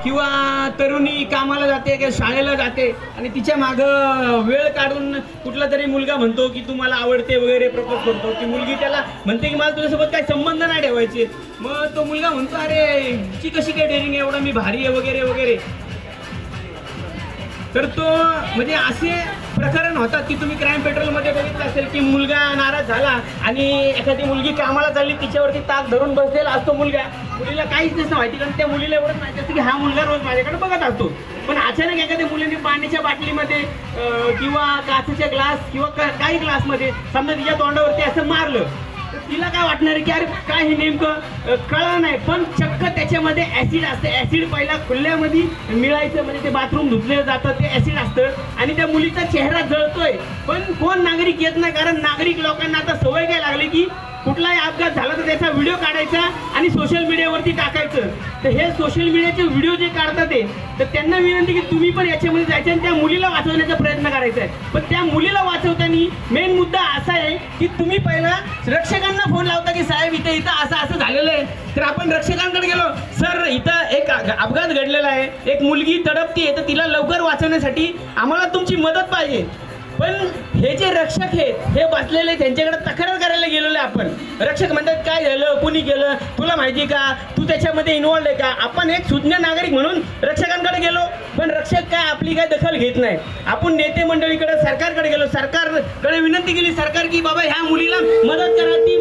किंवा तरुणी कामाला जाते किंवा शाळेला जाते आणि तिच्या मागं वेळ काढून कुठला तरी मुलगा म्हणतो की तू मला आवडते वगैरे, प्रपोज करतो. ती मुलगी त्याला म्हणते की मला तुझ्यासोबत काही संबंध नाही ठेवायचे. मग तो मुलगा म्हणतो अरे हिची कशी काय डेअरिंग आहे, एवढा मी भारी आहे वगैरे वगैरे. तर तो म्हणजे असे प्रकरण होतात की तुम्ही क्राईम पेट्रोलमध्ये बघितलं असेल की मुलगा नाराज झाला आणि एखादी मुलगी कामाला चालली, तिच्यावरती ताक धरून बसलेला असतो मुलगा. मुलीला काहीच नसतं माहिती, कारण त्या मुलीला एवढंच माहिती असतं की हा मुलगा रोज माझ्याकडे बघत असतो. पण अचानक एखाद्या मुलीने पाण्याच्या बाटलीमध्ये किंवा काचेच्या ग्लास किंवा काही ग्लासमध्ये समजा तिच्या तोंडावरती असं मारलं, तर तिला काय वाटणार की अरे काय हे नेमकं कळलं नाही. पण चक्क त्याच्यामध्ये ॲसिड असतं. ॲसिड पहिला खुल्यामध्ये मिळायचं, म्हणजे ते बाथरूम धुतलं जातं, ते ॲसिड असतं आणि त्या मुलीचा चेहरा जळतोय. पण कोण नागरिक येत नाही, कारण नागरिक लोकांना आता सवय काय लागली की कुठलाही अपघात झाला तर त्याचा व्हिडिओ काढायचा आणि सोशल मीडियावरती टाकायचं. तर हे सोशल मीडियाचे व्हिडिओ जे काढतात ते, तर त्यांना विनंती की तुम्ही पण याच्यामध्ये जायचं आणि त्या मुलीला वाचवण्याचा प्रयत्न करायचा आहे. पण त्या मुलीला वाचवताना मेन मुद्दा असा आहे की तुम्ही पहिला रक्षकांना फोन लावता की साहेब इथं असं झालेलं आहे. तर आपण रक्षकांकडे गेलो, सर इथं एक अपघात घडलेला आहे, एक मुलगी तडपती आहे, तर तिला लवकर वाचवण्यासाठी आम्हाला तुमची मदत पाहिजे. पण हे जे रक्षक आहेत हे बसलेले त्यांच्याकडे तक्रार करायला गेलेलो आहे आपण. रक्षक म्हणतात काय झालं, कुणी केलं, तुला माहिती का, तू त्याच्यामध्ये इन्व्हॉल्व आहे का. आपण एक सुज्ञ नागरिक म्हणून रक्षकांकडे गेलो, पण रक्षक काय आपली काय दखल घेत नाही. आपण नेते मंडळीकडे सरकारकडे गेलो, सरकारकडे विनंती केली सरकार की बाबा ह्या मुलीला मदत करा, ती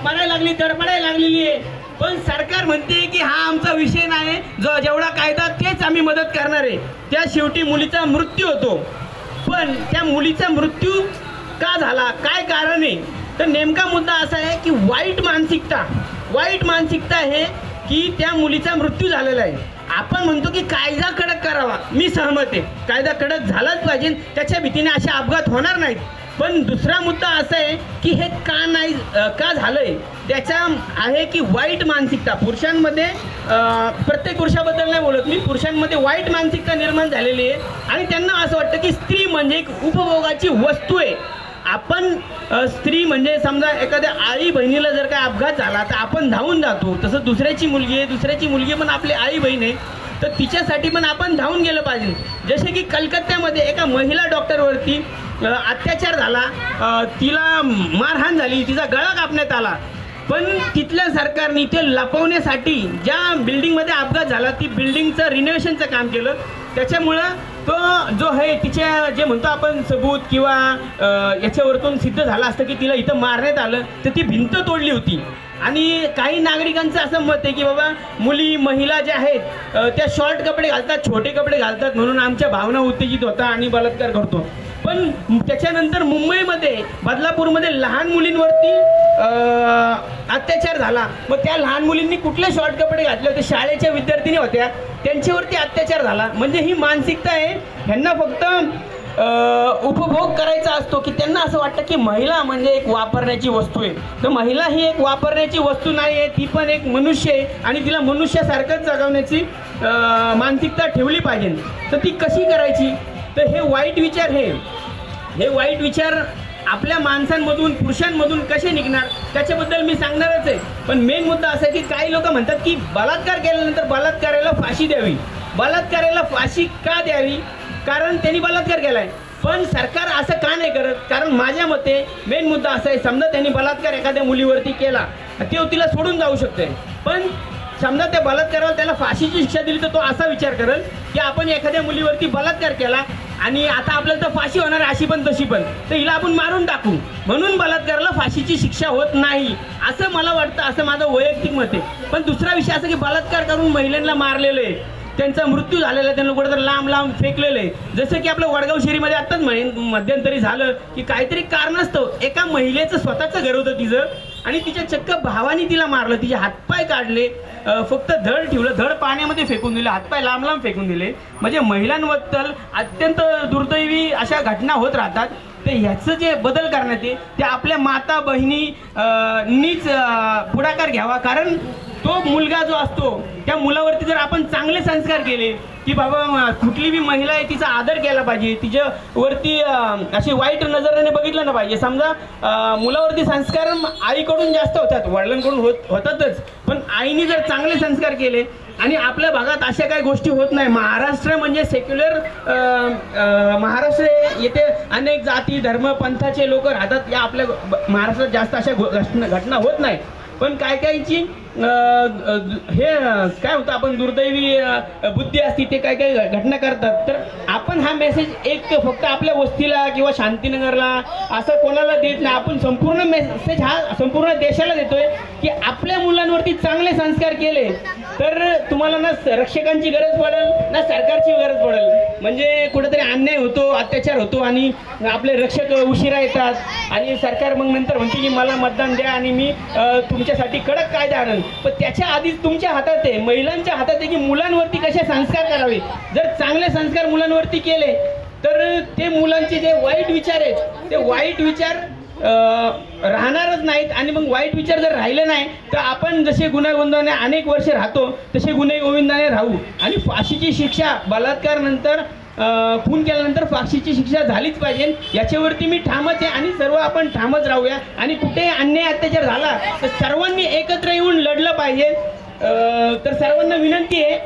मरायला लागली, तडफडायला लागलेली आहे. पण सरकार म्हणते की हा आमचा विषय नाही, जो जेवढा कायदा तेच आम्ही मदत करणार आहे. त्या शेवटी मुलीचा मृत्यू होतो. पण त्या मुलीचा मृत्यू का झाला, काय कारण आहे, तर नेमका मुद्दा असा आहे की वाईट मानसिकता आहे की त्या मुलीचा मृत्यू झालेला आहे. आपण म्हणतो की कायदा कडक करावा, मी सहमत आहे, कायदा कडक झालाच पाहिजे, त्याच्या भीतीने असे अपघात होणार नाहीत. पण दुसरा मुद्दा असा आहे की हे का झालंय, त्याचा आहे की वाईट मानसिकता पुरुषांमध्ये, प्रत्येक पुरुषाबद्दल नाही बोलत मी, पुरुषांमध्ये वाईट मानसिकता निर्माण झालेली आहे आणि त्यांना असं वाटतं की स्त्री म्हणजे एक उपभोगाची वस्तू आहे. आपण स्त्री म्हणजे समजा एखाद्या आई बहिणीला जर काय अपघात झाला तर आपण धावून जातो, तसं दुसऱ्याची मुलगी पण आपली आई बहीण आहे, तर तिच्यासाठी पण आपण धावून गेलं पाहिजे. जसे की कलकत्त्यामध्ये एका महिला डॉक्टरवरती अत्याचार झाला, तिला मारहाण झाली, तिचा गळा कापण्यात आला. पण तिथल्या सरकारने ते लपवण्यासाठी ज्या बिल्डिंगमध्ये अपघात झाला ती बिल्डिंगचं रिनोव्हेशनचं काम केलं. त्याच्यामुळं तो जो आहे तिच्या जे म्हणतो आपण सबूत किंवा याच्यावरतून सिद्ध झालं असतं की तिला इथं मारण्यात आलं, तर ती भिंत तोडली होती. आणि काही नागरिकांचं असं मत आहे की बाबा महिला ज्या आहेत त्या शॉर्ट कपडे घालतात, छोटे कपडे घालतात म्हणून आमच्या भावना उत्तेजित होता आणि बलात्कार करतो. पण त्याच्यानंतर मुंबईमध्ये, बदलापूरमध्ये लहान मुलींवरती अत्याचार झाला. मग त्या लहान मुलींनी कुठले शॉर्ट कपडे घातले होते, शाळेच्या विद्यार्थिनी होत्या, त्यांच्यावरती अत्याचार झाला. म्हणजे ही मानसिकता आहे, ह्यांना फक्त उपभोग करायचा असतो की त्यांना असं वाटतं की महिला म्हणजे एक वापरण्याची वस्तू आहे. तर महिला ही एक वापरण्याची वस्तू नाही आहे, ती पण एक मनुष्य आहे आणि तिला मनुष्यासारखंच जगवण्याची मानसिकता ठेवली पाहिजे. तर ती कशी करायची, तर हे वाईट विचार आपल्या माणसांमधून, पुरुषांमधून कसे निघणार त्याच्याबद्दल मी सांगणारच आहे. पण मेन मुद्दा असा आहे की काही लोक म्हणतात की बलात्कार केल्यानंतर बलात्काराला फाशी द्यावी. बलात्काराला फाशी का द्यावी, कारण त्यांनी बलात्कार केलाय. पण सरकार असं का नाही करत, कारण माझ्या मते मेन मुद्दा असा आहे, समजा त्यांनी बलात्कार एखाद्या मुलीवरती केला, ते तिला सोडून जाऊ शकते. पण समजा त्या बलात्काराला त्याला फाशीची शिक्षा दिली तर तो असा विचार करेल की आपण एखाद्या मुलीवरती बलात्कार केला आणि आता आपल्याला तर फाशी होणार अशी पण तशी पण, तर हिला आपण मारून टाकू, म्हणून बलात्काराला फाशीची शिक्षा होत नाही असं मला वाटतं, असं माझं वैयक्तिक मत आहे. पण दुसरा विषय असा की बलात्कार करून महिलांना मारलेलं आहे, त्यांचा मृत्यू झालेला आहे, त्यांना कुठेतरी लांब फेकलेलं आहे. जसं की आपलं वडगाव शहरीमध्ये आत्ताच मध्यंतरी झालं की काहीतरी कारणास्तव एका महिलेचं स्वतःचं घर होतं तिचं आणि तिच्या चक्क भावानी तिला मारलं, तिचे हातपाय काढले, फक्त धड ठेवलं, धड पाण्यामध्ये फेकून दिले, हातपाय लांब फेकून दिले. म्हणजे महिलांबद्दल अत्यंत दुर्दैवी अशा घटना होत राहतात. तर ह्याचं जे बदल करण्यात आहे ते आपल्या माता बहिणींनीच पुढाकार घ्यावा. कारण तो मुलगा जो असतो त्या मुलावरती जर आपण चांगले संस्कार केले की बाबा कुठली बी महिला आहे तिचा आदर केला पाहिजे, तिच्यावरती अशी वाईट नजरेने बघितलं ना पाहिजे. समजा मुलावरती संस्कार आईकडून जास्त होतात, वडिलांकडून होतातच, पण आईने जर चांगले संस्कार केले आणि आपल्या भागात अशा काही गोष्टी होत नाही. महाराष्ट्र म्हणजे सेक्युलर महाराष्ट्र, येथे अनेक जाती धर्म पंथाचे लोक राहतात. या आपल्या महाराष्ट्रात जास्त अशा घटना होत नाही. पण काय कायची हे काय होतं, आपण दुर्दैवी बुद्धी असती ते काय काय घटना करतात. तर आपण हा मेसेज एक फक्त आपल्या वस्तीला किंवा शांतीनगरला असं कोणाला देत नाही. आपण संपूर्ण मेसेज हा संपूर्ण देशाला देतोय की आपल्या मुलांवरती चांगले संस्कार केले तर तुम्हाला ना रक्षकांची गरज पडेल ना सरकारची गरज पडेल. म्हणजे कुठेतरी अन्याय होतो, अत्याचार होतो आणि आपले रक्षक उशिरा येतात आणि सरकार मग नंतर म्हणते की मला मतदान द्या आणि मी तुमच्यासाठी कडक कायदा आणेल. पण त्याच्या आधीच तुमच्या हातात आहे, महिलांच्या हातात आहे की मुलांवरती कसे संस्कार करावे. जर चांगले संस्कार मुलांवरती केले तर ते मुलांचे जे वाईट विचार आहेत ते वाईट विचार राहणारच नाहीत. आणि मग वाईट विचार जर राहिले नाही तर आपण जसे गुन्हेगोविंदाने अनेक वर्ष राहतो तसे गुन्हेगोविंदाने राहू. आणि फाशीची शिक्षा बलात्कार नंतर खून केल्यानंतर फाशीची शिक्षा झालीच पाहिजे याच्यावरती मी ठामच आहे. आणि सर्व आपण ठामच राहूया. आणि कुठे अन्याय अत्याचार झाला तर सर्वांनी एकत्र येऊन लढलं पाहिजे. तर सर्वांना विनंती आहे